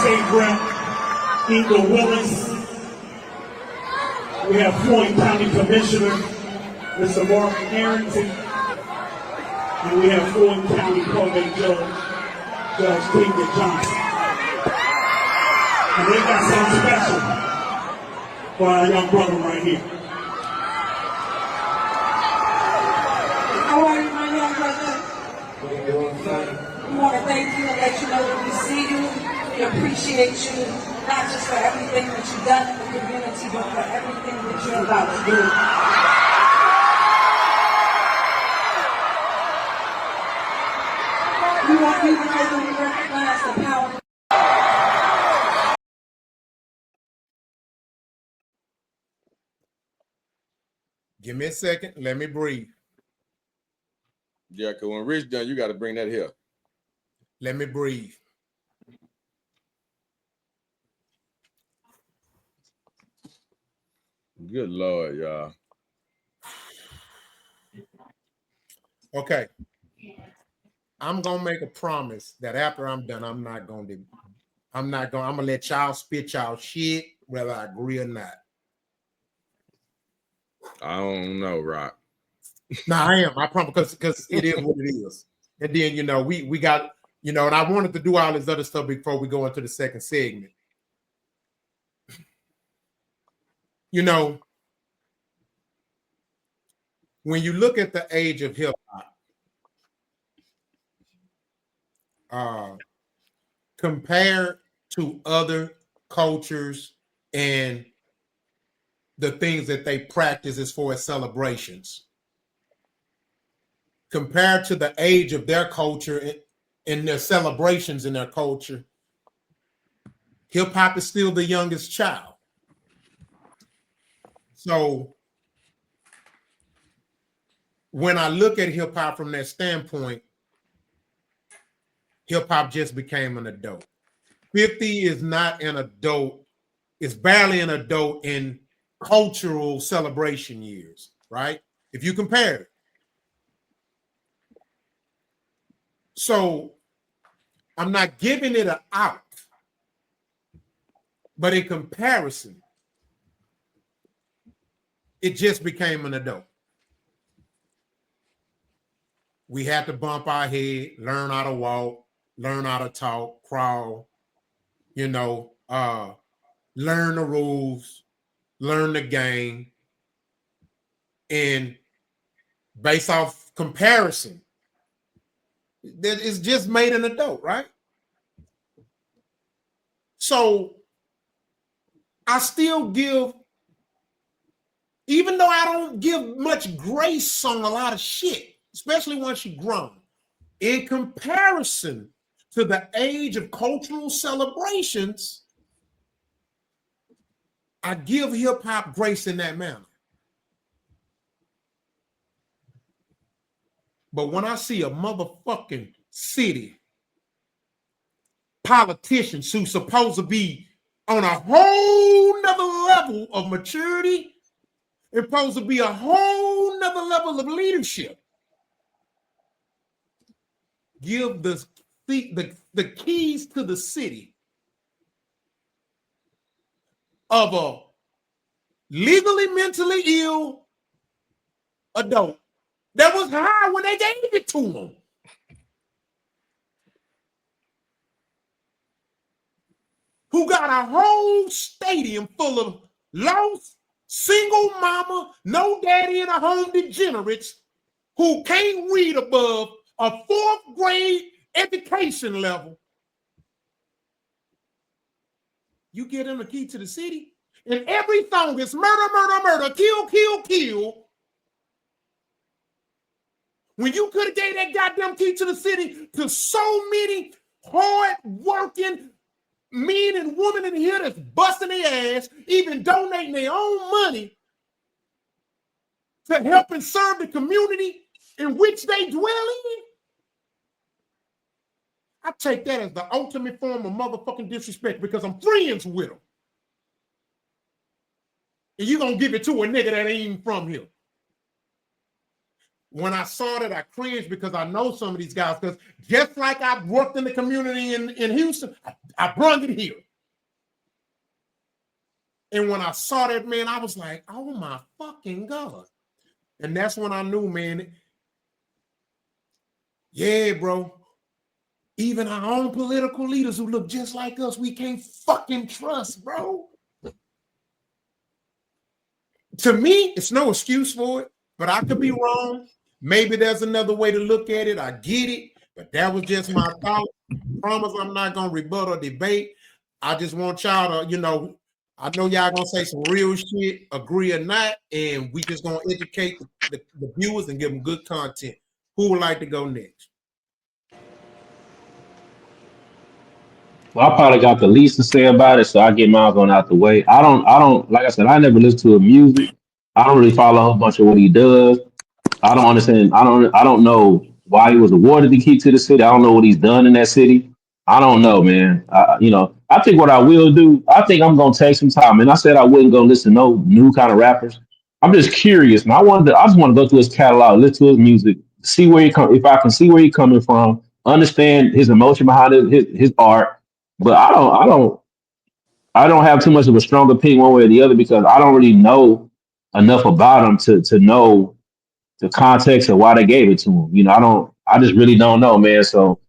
State Rep Inga Willis. We have Floyd County Commissioner Mr. Mark Harrington. And we have Floyd County Probate Judge, Judge Keegan Johnson. And they got something special for our young brother right here. How are you, my young brother? What are you doing, son? We want to thank you and let you know that we see you, we appreciate you, not just for everything that you've done in the community, but for everything that you're about to do. We want you to know that we recognize the power. Give me a second. Let me breathe. Yeah, because when Rich done, you got to bring that here. Let me breathe. Good Lord, y'all. Okay. I'm going to make a promise that after I'm done, I'm going to let y'all spit y'all shit, whether I agree or not. I don't know, Rock. No, I am. I promise, because it is what it is. And then, you know, we got, you know, and I wanted to do all this other stuff before we go into the second segment. You know, when you look at the age of hip hop, compared to other cultures and the things that they practice as far as celebrations, compared to the age of their culture and their celebrations in their culture, hip hop is still the youngest child. So when I look at hip hop from that standpoint, hip hop just became an adult. 50 is not an adult. It's barely an adult in cultural celebration years, right? If you compare it. So I'm not giving it an out, but in comparison, it just became an adult. We had to bump our head, learn how to walk, learn how to talk, crawl, you know, learn the rules, learn the game. And based off comparison, that it's just made an adult, right? So I still give, even though I don't give much grace on a lot of shit, especially once you're grown, in comparison to the age of cultural celebrations, I give hip hop grace in that manner. But when I see a motherfucking city politicians who's supposed to be on a whole nother level of maturity, it's supposed to be a whole nother level of leadership, give the keys to the city of a legally mentally ill adult that was high when they gave it to him. Who got a whole stadium full of lost, single mama, no daddy in a home degenerates who can't read above a 4th grade education level. You get them the key to the city, and every song is murder, murder, murder, kill, kill, kill. When you could have gave that goddamn key to the city to so many hard-working men and women in here that's busting their ass, even donating their own money to help and serve the community in which they dwell in, I take that as the ultimate form of motherfucking disrespect because I'm friends with them. And you're going to give it to a nigga that ain't even from here. when I saw that, I cringed because I know some of these guys. Because just like I worked in the community in Houston, I brought it here. And when I saw that, man, I was like, oh my fucking God. And that's when I knew, man, yeah, bro. Even our own political leaders who look just like us, we can't fucking trust, bro. To me, it's no excuse for it, but I could be wrong. Maybe there's another way to look at it. I get it, but that was just my thought. Promise I'm not going to rebut or debate. I just want y'all to, you know, I know y'all going to say some real shit, agree or not, and we just going to educate the viewers and give them good content. Who would like to go next? Well, I probably got the least to say about it, so I get mine on out the way. I don't, like I said, I never listen to his music. I don't really follow a whole bunch of what he does. I don't understand. I don't know why he was awarded the key to the city. I don't know what he's done in that city. I don't know, man. I think what I will do, I think I'm gonna take some time. And I said I wouldn't go listen to no new kind of rappers. I'm just curious, and I just want to go through his catalog, listen to his music, see where he come. If I can see where he's coming from, understand his emotion behind his art. But I don't have too much of a strong opinion one way or the other because I don't really know enough about him to know the context of why they gave it to him. I just really don't know, man. So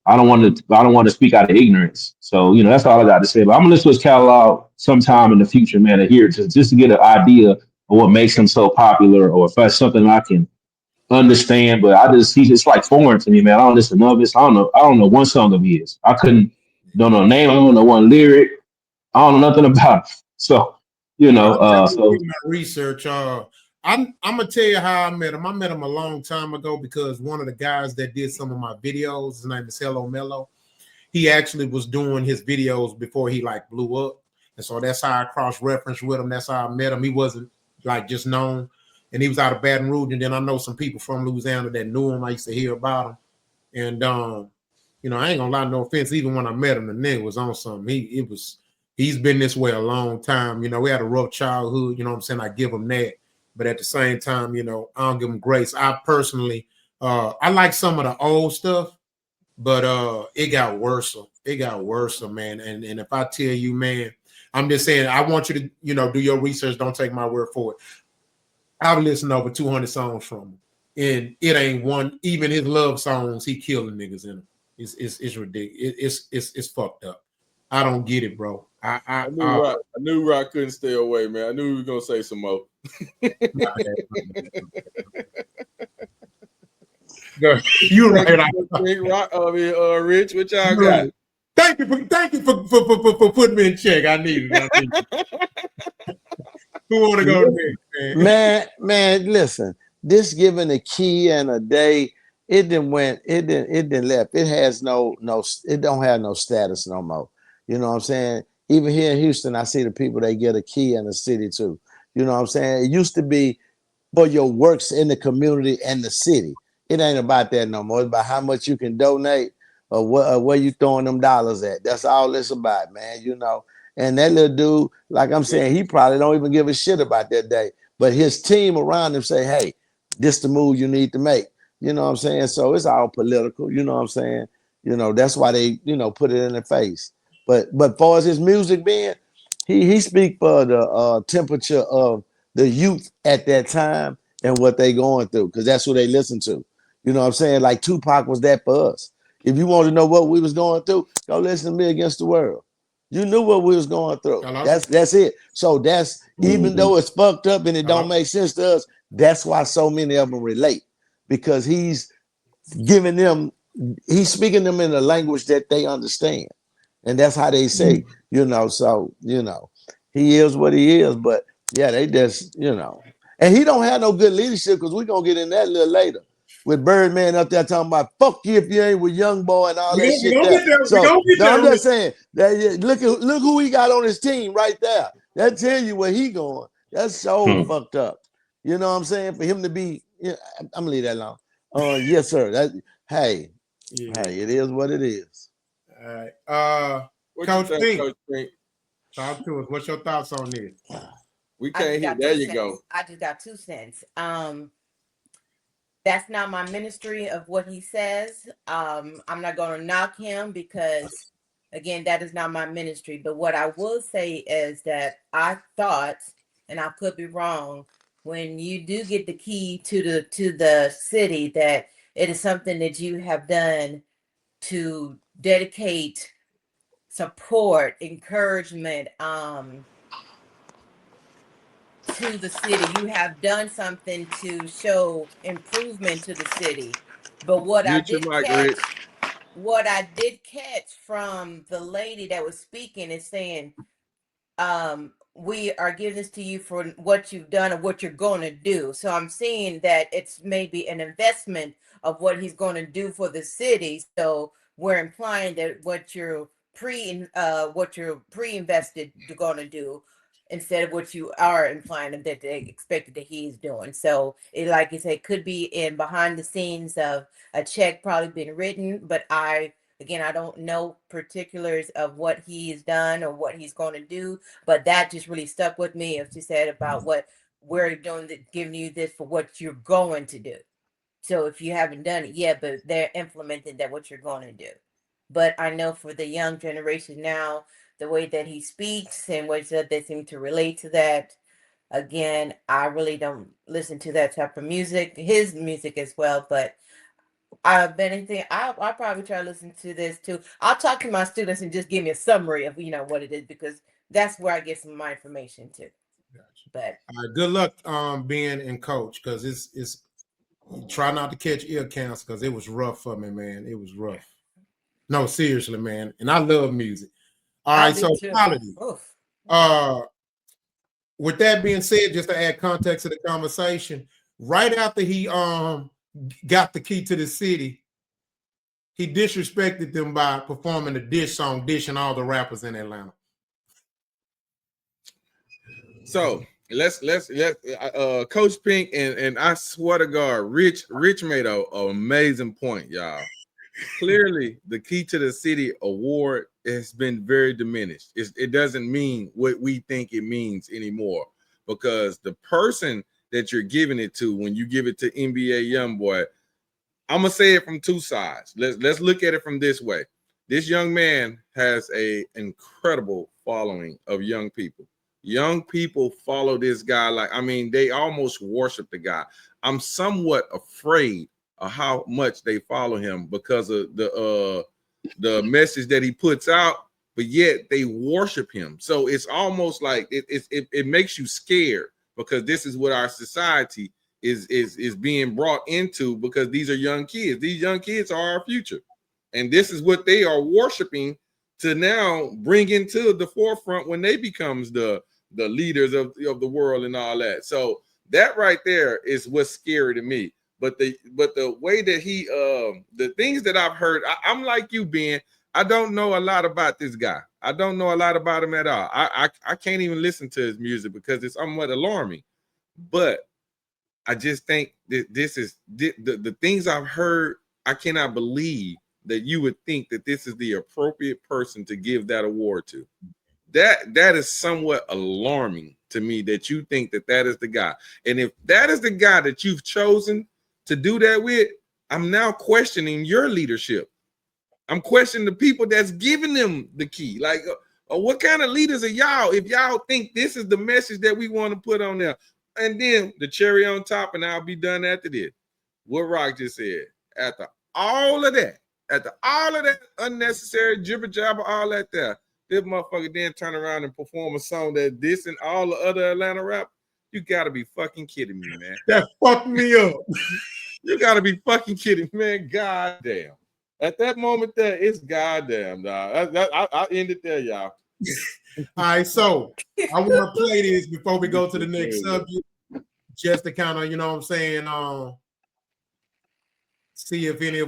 I don't want to speak out of ignorance. So, that's all I got to say. But I'm gonna listen to his catalog sometime in the future, man, to hear it just to get an idea of what makes him so popular or if that's something I can understand. But he's just like foreign to me, man. I don't listen to none of this. I don't know one song of his. Don't know name, I don't know one lyric. I don't know nothing about it. So, so My research. I'm gonna tell you how I met him. I met him a long time ago because one of the guys that did some of my videos, his name is Hello Mello. He actually was doing his videos before he like blew up, and so that's how I cross-referenced with him. That's how I met him. He wasn't like just known, and he was out of Baton Rouge. And then I know some people from Louisiana that knew him. I used to hear about him, and I ain't gonna lie, no offense. Even when I met him, the nigga was on something. He's been this way a long time. We had a rough childhood. You know what I'm saying? I give him that. But at the same time, I don't give him grace. I personally, I like some of the old stuff, but it got worse. It got worse, man. And if I tell you, man, I'm just saying, I want you to, do your research. Don't take my word for it. I've listened to over 200 songs from him, and it ain't one. Even his love songs, he killing niggas in them. It's ridiculous. It's fucked up. I don't get it, bro. I knew Rock couldn't stay away, man. I knew he was gonna say some more. You're right. Rich, what y'all got? Thank you for putting me in check. I need it. Who want to go next, man? Listen, this giving a key and a day, it didn't left. It has no, it don't have no status no more. You know what I'm saying? Even here in Houston, I see the people they get a key in the city too. You know what I'm saying? It used to be for your works in the community and the city. It ain't about that no more. It's about how much you can donate or where you throwing them dollars at. That's all it's about, man. And that little dude, like I'm saying, he probably don't even give a shit about that day. But his team around him say, hey, this the move you need to make. You know what I'm saying? So it's all political. You know what I'm saying? That's why they, put it in their face. But far as his music being, he speak for the temperature of the youth at that time and what they going through, because that's who they listen to. You know what I'm saying? Like Tupac was that for us. If you want to know what we was going through, go listen to Me Against the World. You knew what we was going through. Hello? That's it. So that's even though it's fucked up and it don't make sense to us, that's why so many of them relate, because he's speaking them in a language that they understand. And that's how they say, so, he is what he is. But yeah, they just, and he don't have no good leadership, because we're going to get in that a little later with Birdman up there talking about fuck you if you ain't with Young Boy and all that shit there. So I'm just saying that look who he got on his team right there. That tell you where he going. That's so fucked up. You know what I'm saying? For him to be, I'm gonna leave that alone. Yes, sir. Hey, it is what it is. All right. Coach Pink, talk to us. What's your thoughts on this? We can't hear. There you go. I just got 2 cents. That's not my ministry of what he says. I'm not going to knock him because, again, that is not my ministry. But what I will say is that I thought, and I could be wrong, when you do get the key to the city, that it is something that you have done to dedicate support, encouragement, to the city. You have done something to show improvement to the city. But Mute your mic, Rich. what I did catch from the lady that was speaking is saying, we are giving this to you for what you've done and what you're going to do. So I'm seeing that it's maybe an investment of what he's going to do for the city. So we're implying that what you're pre-invested you're going to do instead of what you are implying that they expected that he's doing. So it, like you said, could be in behind the scenes of a check probably being written, but again, I don't know particulars of what he's done or what he's going to do, but that just really stuck with me, as you said, about what we're doing, giving you this for what you're going to do. So if you haven't done it yet, but they're implementing that what you're going to do. But I know for the young generation now, the way that he speaks and ways that they seem to relate to that. Again, I really don't listen to that type of music, his music as well, but I've been anything. I'll probably try to listen to this too. I'll talk to my students and just give me a summary of what it is, because that's where I get some of my information too. Gotcha. But All right, good luck being in coach, because it's try not to catch ear cancer, because it was rough for me, man. It was rough. No, seriously, man. And I love music. All I right, do so too. quality. Oof. With that being said, just to add context to the conversation, right after he got the key to the city, he disrespected them by performing a dish song, dishing all the rappers in Atlanta. So let's Coach Pink and I swear to God, Rich made a amazing point, y'all. Clearly, the Key to the City award has been very diminished. It doesn't mean what we think it means anymore, because the person that you're giving it to, when you give it to NBA YoungBoy, I'm gonna say it from two sides. Let's look at it from this way. This young man has a incredible following of young people. Young people follow this guy they almost worship the guy. I'm somewhat afraid of how much they follow him because of the message that he puts out, but yet they worship him. So it's almost like it makes you scared, because this is what our society is being brought into, because these are young kids. These young kids are our future, and this is what they are worshiping to now bring into the forefront when they becomes the leaders of the world and all that. So that right there is what's scary to me. But the way that he the things that I've heard, I'm like you, Ben. I don't know a lot about this guy. I don't know a lot about him at all. I can't even listen to his music because it's somewhat alarming. But I just think that this is the things I've heard. I cannot believe that you would think that this is the appropriate person to give that award to. That is somewhat alarming to me, that you think that is the guy. And if that is the guy that you've chosen to do that with, I'm now questioning your leadership. I'm questioning the people that's giving them the key. Like, what kind of leaders are y'all if y'all think this is the message that we want to put on there? And then the cherry on top, and I'll be done after this. What Rock just said, after all of that unnecessary jibber jabber, all that there, this motherfucker then turn around and perform a song that this and all the other Atlanta rap. You gotta be fucking kidding me, man. That fucked me up. You gotta be fucking kidding, man. God damn. At that moment there, it's goddamn, dog. I end it there, y'all. All right, so I want to play this before we go to the next subject, just to kind of, see if any of